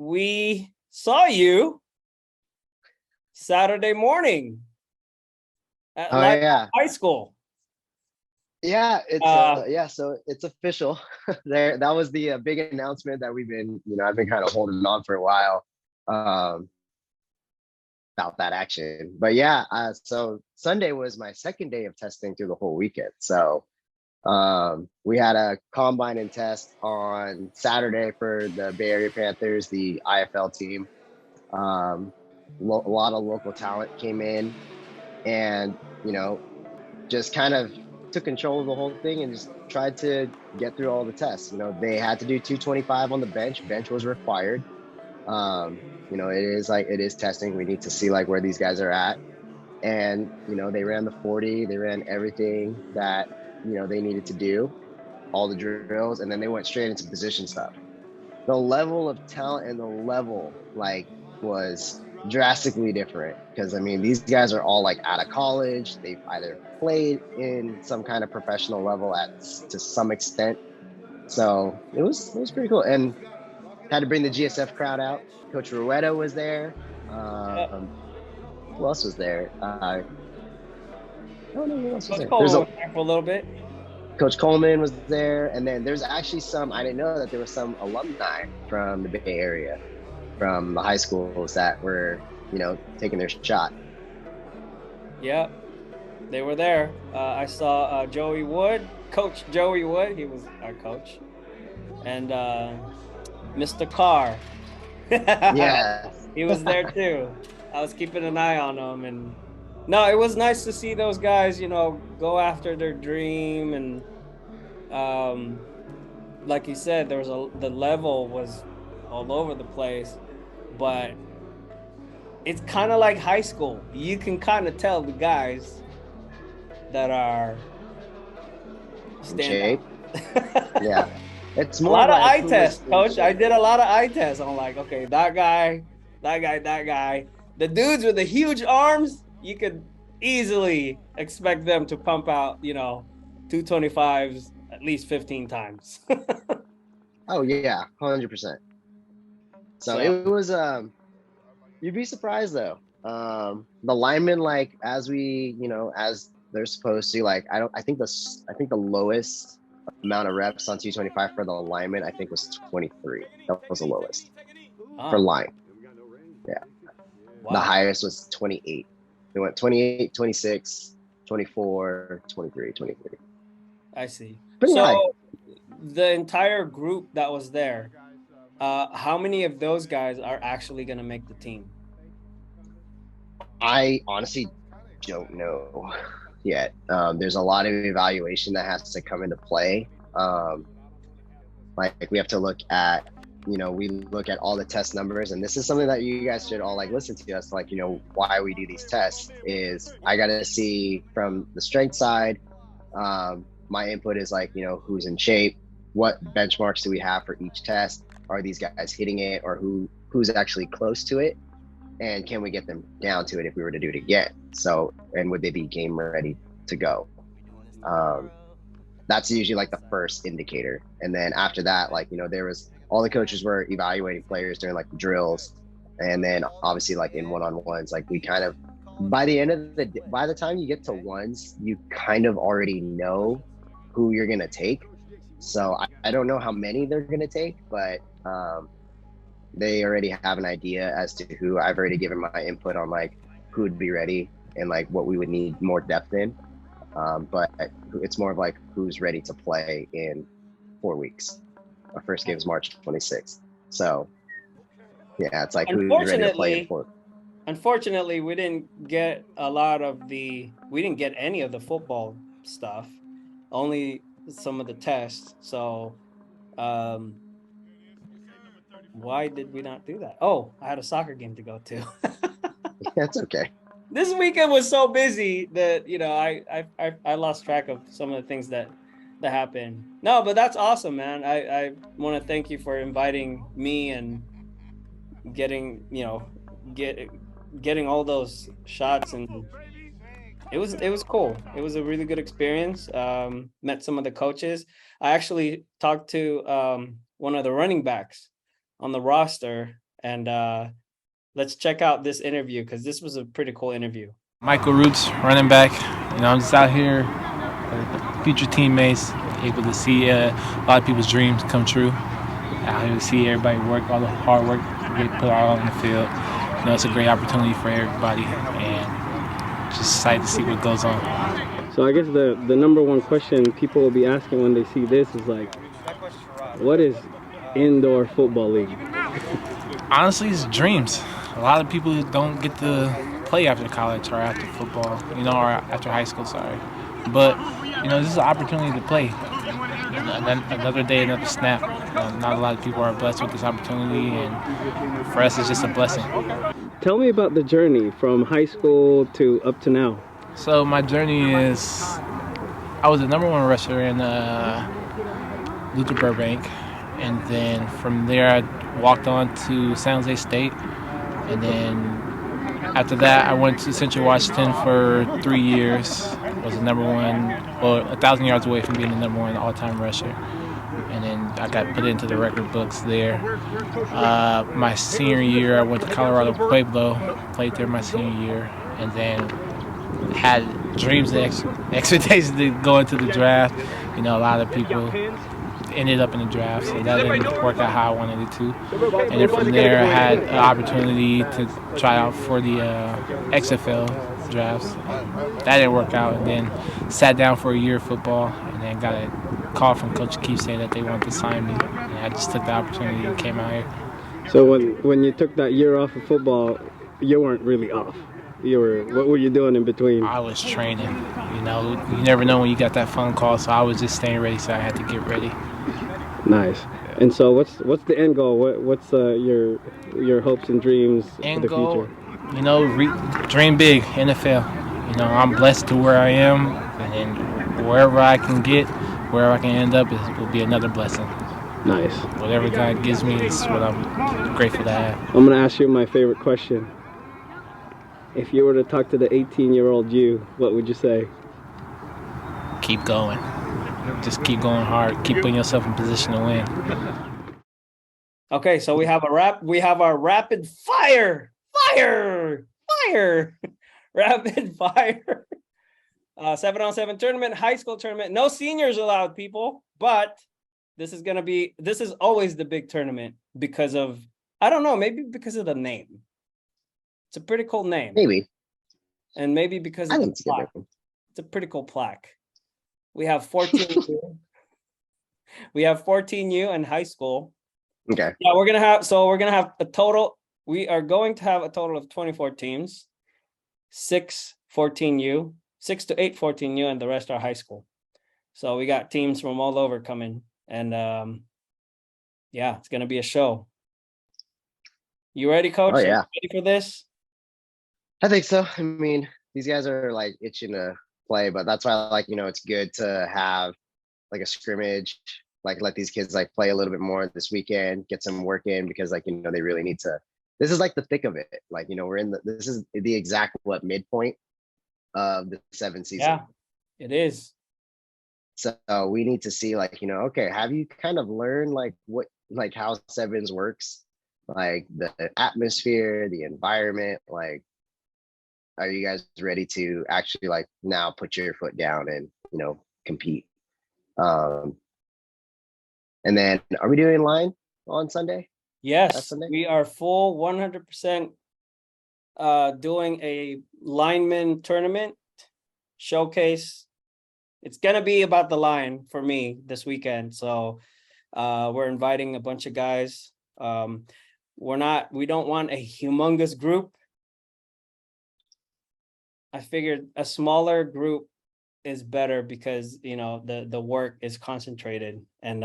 we saw you Saturday morning at high school. Yeah, it's so it's official. That was the big announcement that I've been kind of holding on for a while about that action. But yeah, so Sunday was my second day of testing through the whole weekend. So we had a combine and test on Saturday for the Bay Area Panthers, the IFL team. A lot of local talent came in and, just kind of took control of the whole thing and just tried to get through all the tests. They had to do 225 on the bench. Bench was required. It is testing. We need to see like where these guys are at. And, they ran the 40, they ran everything that, they needed to do, all the drills, and then they went straight into position stuff. The level of talent and the level was drastically different because these guys are all out of college. They've either played in some kind of professional level to some extent. So it was pretty cool, and had to bring the GSF crowd out. Coach Rueda was there. Who else was there? I don't know who else was there. Coleman was there for a little bit. Coach Coleman was there, and then there's actually I didn't know that there was some alumni from the Bay Area, from the high schools that were, taking their shot. Yeah, they were there. I saw Joey Wood, Coach Joey Wood. He was our coach, and Mr. Carr. Yeah, he was there too. I was keeping an eye on him, and no, it was nice to see those guys, go after their dream, and like you said, the level was all over the place, but it's kind of like high school. You can kind of tell the guys that are shape. Yeah, it's more a lot of eye tests, Coach. I did a lot of eye tests. I'm like, okay, that guy. The dudes with the huge arms, you could easily expect them to pump out, 225s at least 15 times. Oh yeah, 100%. So it was you'd be surprised though. The linemen, as they're supposed to, I think the lowest amount of reps on 225 for the linemen I think was 23. That was the lowest for line. Yeah. Wow. The highest was 28. They went 28, 26, 24, 23, 23. I see. Pretty high. The entire group that was there, how many of those guys are actually going to make the team? I honestly don't know yet. There's a lot of evaluation that has to come into play. We have to look at, we look at all the test numbers, and this is something that you guys should all listen to us. Why we do these tests is I got to see from the strength side. My input is who's in shape, what benchmarks do we have for each test? Are these guys hitting it, or who's actually close to it? And can we get them down to it if we were to do it again? So, and would they be game ready to go? That's usually the first indicator. And then after that, there was, all the coaches were evaluating players during the drills. And then obviously in one-on-ones, we kind of, by the time you get to ones, you kind of already know who you're going to take. So I don't know how many they're going to take, but they already have an idea as to who. I've already given my input on who would be ready and what we would need more depth in. But it's more of who's ready to play in 4 weeks. Our first game is March 26th. So yeah, it's who's ready to play in 4. Unfortunately, we didn't get any of the football stuff, only some of the tests. So why did we not do that? Oh, I had a soccer game to go to. That's okay. This weekend was so busy that I lost track of some of the things that happened. No, but that's awesome, man. I want to thank you for inviting me and getting all those shots, and it was cool. It was a really good experience. Met some of the coaches. I actually talked to one of the running backs on the roster, And let's check out this interview because this was a pretty cool interview. Michael Roots, running back. I'm just out here with future teammates, able to see a lot of people's dreams come true. Out here to see everybody work, all the hard work they put out on the field. It's a great opportunity for everybody, and just excited to see what goes on. So I guess the number one question people will be asking when they see this is like, what is indoor football league? Honestly, it's dreams. A lot of people don't get to play after college or after football, or after high school, sorry. But, this is an opportunity to play. Another day, another snap. Not a lot of people are blessed with this opportunity, and for us, it's just a blessing. Tell me about the journey from high school to up to now. So my journey is, I was the #1 rusher in Luther Burbank, and then from there I walked on to San Jose State, and then after that I went to Central Washington for 3 years. Was the #1, 1,000 yards away from being the #1 all-time rusher, and then I got put into the record books there. My senior year I went to Colorado Pueblo, played there my senior year, and then had dreams and expectations to go into the draft. A lot of people ended up in the draft, so that didn't work out how I wanted it to. And then from there, I had an opportunity to try out for the XFL drafts. That didn't work out, and then sat down for a year of football, and then got a call from Coach Keefe saying that they wanted to sign me. And I just took the opportunity and came out here. So when you took that year off of football, you weren't really off. What were you doing in between? I was training. You never know when you got that phone call, so I was just staying ready, so I had to get ready. Nice. And so what's the end goal? What's your hopes and dreams for the future? Dream big, NFL. I'm blessed to where I am, and wherever I can get, wherever I can end up, it will be another blessing. Nice. Whatever God gives me is what I'm grateful to have. I'm going to ask you my favorite question. If you were to talk to the 18-year-old you, what would you say? Keep going. Just keep going hard. Keep putting yourself in position to win. Okay, so we have our rapid fire, rapid fire. 7-on-7 tournament, high school tournament. No seniors allowed, people. But this is always the big tournament because of, I don't know, maybe because of the name. It's a pretty cool name. Maybe. And maybe because of the plaque. It's a pretty cool plaque. We have 14U. We have 14U in high school. Okay. Yeah, we're gonna have a total. We are going to have a total of 24 teams, 6 14U, 6 to 8 14U, and the rest are high school. So we got teams from all over coming, and yeah, it's gonna be a show. You ready, Coach? Oh yeah. Ready for this? I think so. I mean, these guys are like itching to play, but that's why it's good to have like a scrimmage, like let these kids like play a little bit more this weekend, get some work in, because they really need to. This is like the thick of it. We're in this is the exact midpoint of the 7th season. Yeah, it is. So we need to see okay, have you kind of learned how sevens works, like the atmosphere, the environment, are you guys ready to actually now put your foot down and compete? And then are we doing line on Sunday? Yes, Sunday? We are full 100% doing a lineman tournament showcase. It's gonna be about the line for me this weekend. So we're inviting a bunch of guys. We don't want a humongous group. I figured a smaller group is better because the work is concentrated and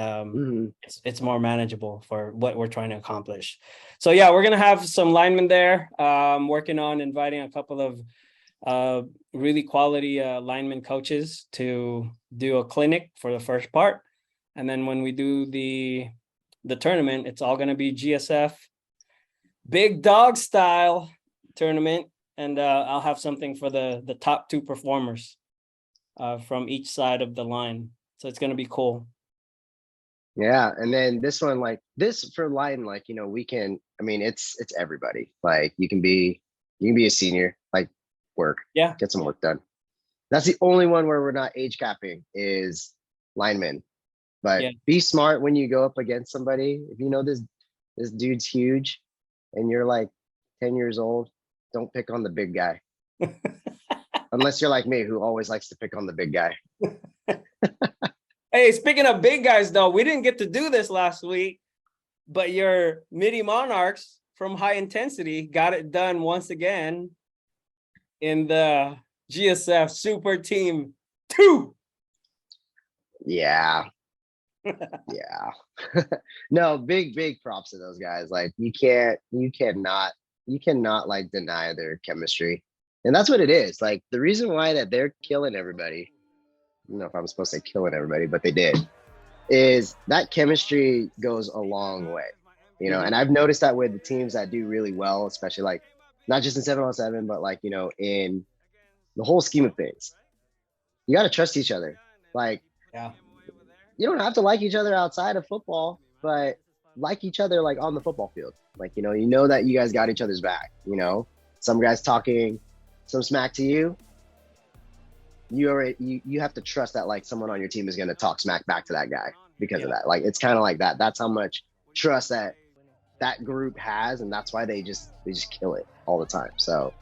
it's more manageable for what we're trying to accomplish. So yeah, we're gonna have some linemen there. Working on inviting a couple of really quality lineman coaches to do a clinic for the first part, and then when we do the tournament, it's all gonna be GSF big dog style tournament. And I'll have something for the top 2 performers from each side of the line. So it's going to be cool. Yeah. And then this one, this for line, we can I mean, it's everybody. Like you can be a senior, like work, Yeah. get some work done. That's the only one where we're not age capping is linemen. But Yeah. be smart when you go up against somebody. If you know this dude's huge and you're like 10 years old, don't pick on the big guy. Unless you're like me, who always likes to pick on the big guy. Hey, speaking of big guys, though, we didn't get to do this last week, but your Midi Monarchs from High Intensity got it done once again in the GSF Super Team 2. Yeah. Yeah. No, big props to those guys. Like you cannot like deny their chemistry. And that's what it is. Like the reason why that they're killing everybody, I don't know if I'm supposed to say killing everybody, but they did, is that chemistry goes a long way. You know, and I've noticed that with the teams that do really well, especially like not just in 7-on-7, but like, you know, in the whole scheme of things. You got to trust each other. Like, Yeah. you don't have to like each other outside of football, but like each other like on the football field. Like, you know that you guys got each other's back. You know, some guys talking some smack to you. You have to trust that like someone on your team is going to talk smack back to that guy because of that. Like it's kind of like that. That's how much trust that group has, and that's why they just kill it all the time. So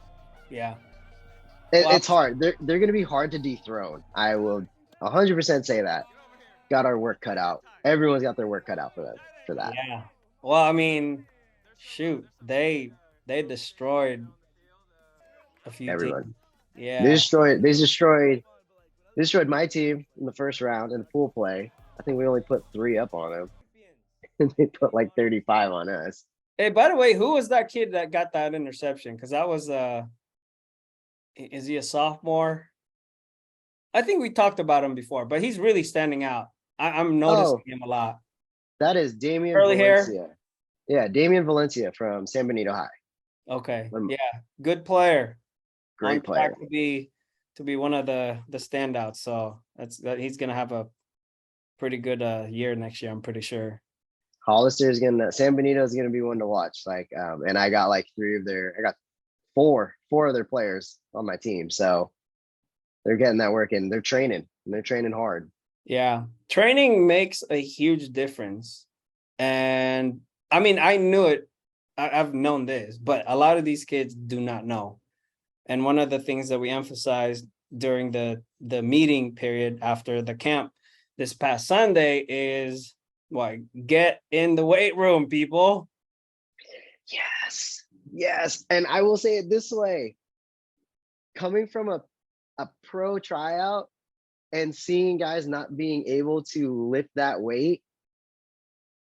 yeah, it's hard. They're going to be hard to dethrone. I will 100% say that. Got our work cut out. Everyone's got their work cut out for that. Yeah. Well, I mean, shoot, they destroyed a few Everyone. teams. Yeah. They destroyed my team in the first round in pool play. I think we only put 3 up on them. And they put like 35 on us. Hey, by the way, who was that kid that got that interception? Because that was is he a sophomore? I think we talked about him before, but he's really standing out. I'm noticing him a lot. That is Damian Curly Valencia. Hair? Yeah, Damian Valencia from San Benito High. Okay. Yeah, good player. Great player. To be one of the standouts. So he's gonna have a pretty good year next year, I'm pretty sure. San Benito is gonna be one to watch. Like, and I got like I got four of their players on my team. So they're getting that work in. They're training hard. Yeah. Training makes a huge difference. And I mean, I knew it. I've known this, but a lot of these kids do not know. And one of the things that we emphasized during the meeting period after the camp this past Sunday is get in the weight room, people. Yes. And I will say it this way. Coming from a pro tryout and seeing guys not being able to lift that weight,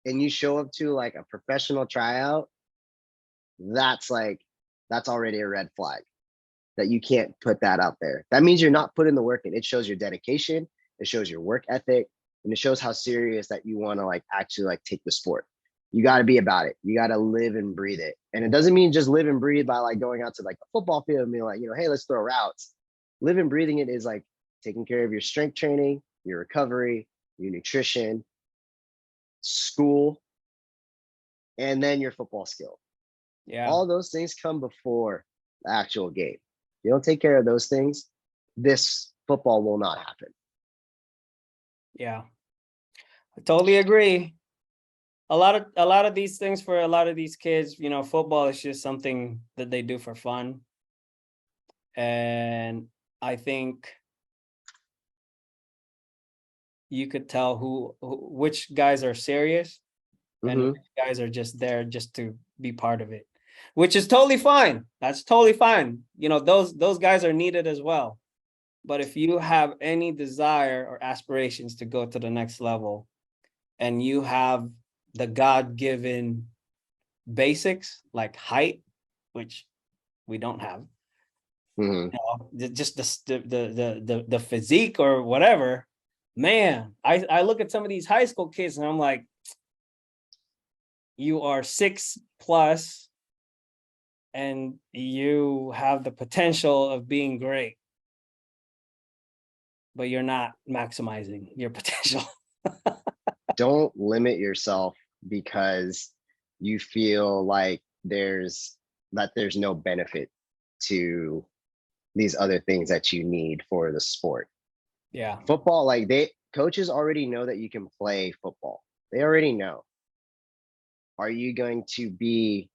and you show up to like a professional tryout, that's already a red flag that you can't put that out there. That means you're not putting the work in. It shows your dedication, it shows your work ethic, and it shows how serious that you want to like actually like take the sport. You got to be about it. You got to live and breathe it. And it doesn't mean just live and breathe by like going out to like the football field and being like, hey, let's throw routes. Live and breathing it is like taking care of your strength training, your recovery, your nutrition, school, and then your football skill. Yeah. All those things come before the actual game. If you don't take care of those things, this football will not happen. Yeah. I totally agree. A lot of these things for a lot of these kids, football is just something that they do for fun. And I think you could tell which guys are serious and which guys are just there just to be part of it, which is totally fine. That's totally fine. Those guys are needed as well. But if you have any desire or aspirations to go to the next level and you have the God-given basics like height, which we don't have, just the physique or whatever, man, I look at some of these high school kids and I'm like, you are 6+ and you have the potential of being great, but you're not maximizing your potential. Don't limit yourself because you feel like there's no benefit to these other things that you need for the sport. Yeah. Football, like coaches already know that you can play football. They already know. Are you going to be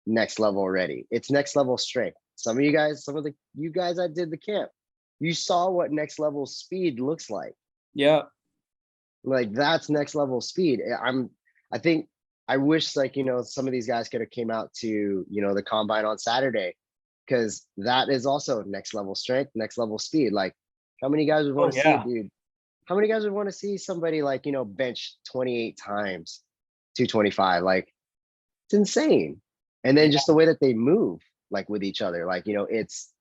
next level already? It's next level strength. Some of you guys that did the camp, you saw what next level speed looks like. Yeah. Like that's next level speed. I think I wish like, some of these guys could have came out to, the combine on Saturday, because that is also next level strength, next level speed. Like how many guys would want to see, dude? How many guys would want to see somebody like, bench 28 times 225? Like it's insane. And then just the way that they move like with each other, like, it's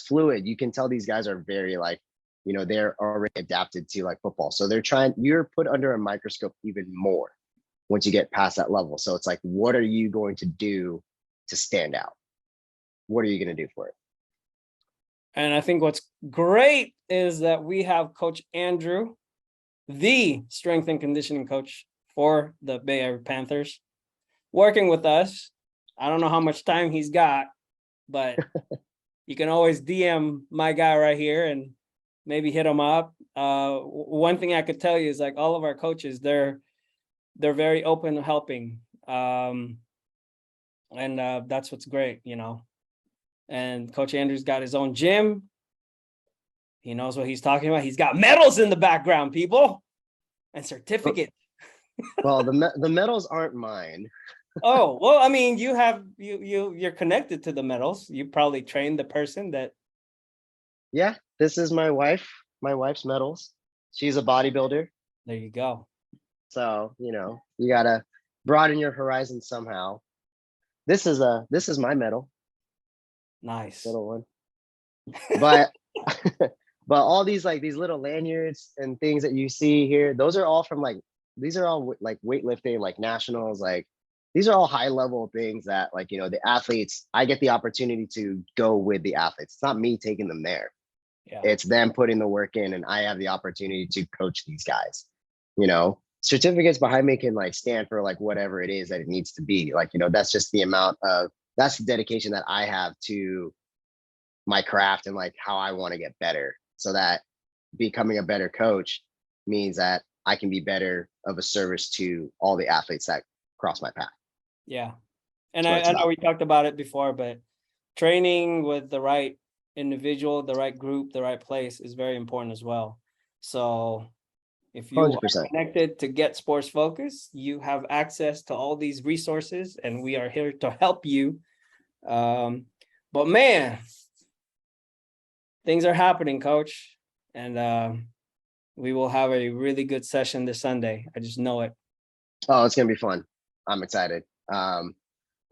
fluid. You can tell these guys are very like, they're already adapted to like football. So you're put under a microscope even more once you get past that level. So it's like, what are you going to do to stand out? What are you going to do for it? And I think what's great is that we have Coach Andrew, the strength and conditioning coach for the Bay Area Panthers, working with us. I don't know how much time he's got, but you can always DM my guy right here and maybe hit him up. One thing I could tell you is like all of our coaches, they're very open to helping. And that's what's great, And Coach Andrew's got his own gym. He knows what he's talking about. He's got medals in the background, people, and certificates. Well, the medals aren't mine. Oh, well, I mean, you're connected to the medals. You probably trained the person that. Yeah, this is my wife's medals. She's a bodybuilder. There you go. So, you gotta broaden your horizon somehow. This is my medal. Nice. Little one. But but all these like these little lanyards and things that you see here, those are all from these are all like weightlifting, like nationals, like these are all high level things that like, the athletes, I get the opportunity to go with the athletes. It's not me taking them there. Yeah. It's them putting the work in, and I have the opportunity to coach these guys. Certificates behind me can like stand for like whatever it is that it needs to be. Like, that's just that's the dedication that I have to my craft and like how I want to get better, so that becoming a better coach means that I can be better of a service to all the athletes that cross my path. Yeah. And I know we talked about it before, but training with the right individual, the right group, the right place is very important as well. So if you 100%. are connected to GetSportsFocus, you have access to all these resources, and we are here to help you. But man, things are happening, Coach, and we will have a really good session this Sunday. I just know it. Oh, it's gonna be fun. I'm excited. I'm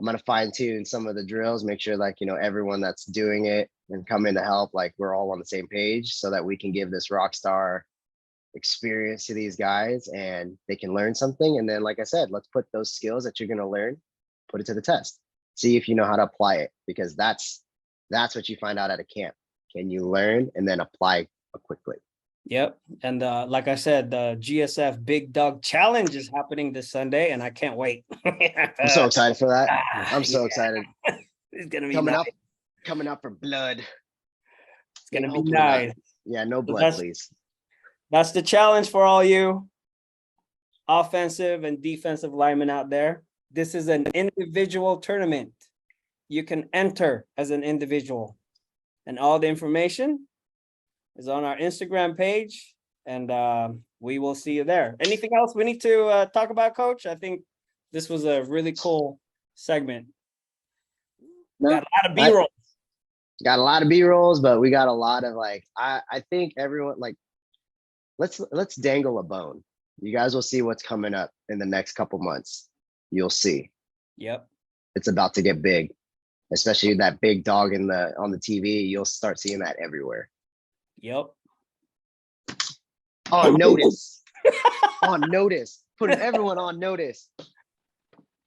gonna fine tune some of the drills, make sure like everyone that's doing it and coming to help, like we're all on the same page, so that we can give this rock star experience to these guys and they can learn something. And then, like I said, let's put those skills that you're gonna learn, put it to the test. See if you know how to apply it, because that's what you find out at a camp. Can you learn and then apply quickly? Yep. And like I said, the GSF Big Dog Challenge is happening this Sunday, and I can't wait. I'm so excited for that. I'm so excited. It's gonna be coming up for blood. It's gonna be nice. Not. Yeah, no blood, please. That's the challenge for all you offensive and defensive linemen out there. This is an individual tournament. You can enter as an individual, and all the information is on our Instagram page, and we will see you there. Anything else we need to talk about, Coach? I think this was a really cool segment. No, got a lot of B-rolls. Got a lot of B-rolls, but we got a lot of like, I think everyone like, let's dangle a bone. You guys will see what's coming up in the next couple months. You'll see. Yep. It's about to get big, especially that big dog on the TV. You'll start seeing that everywhere. Yep. On notice. On notice. Putting everyone on notice.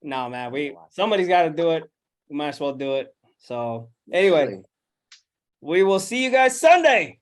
No, man, somebody's got to do it. We might as well do it. So anyway, we will see you guys Sunday.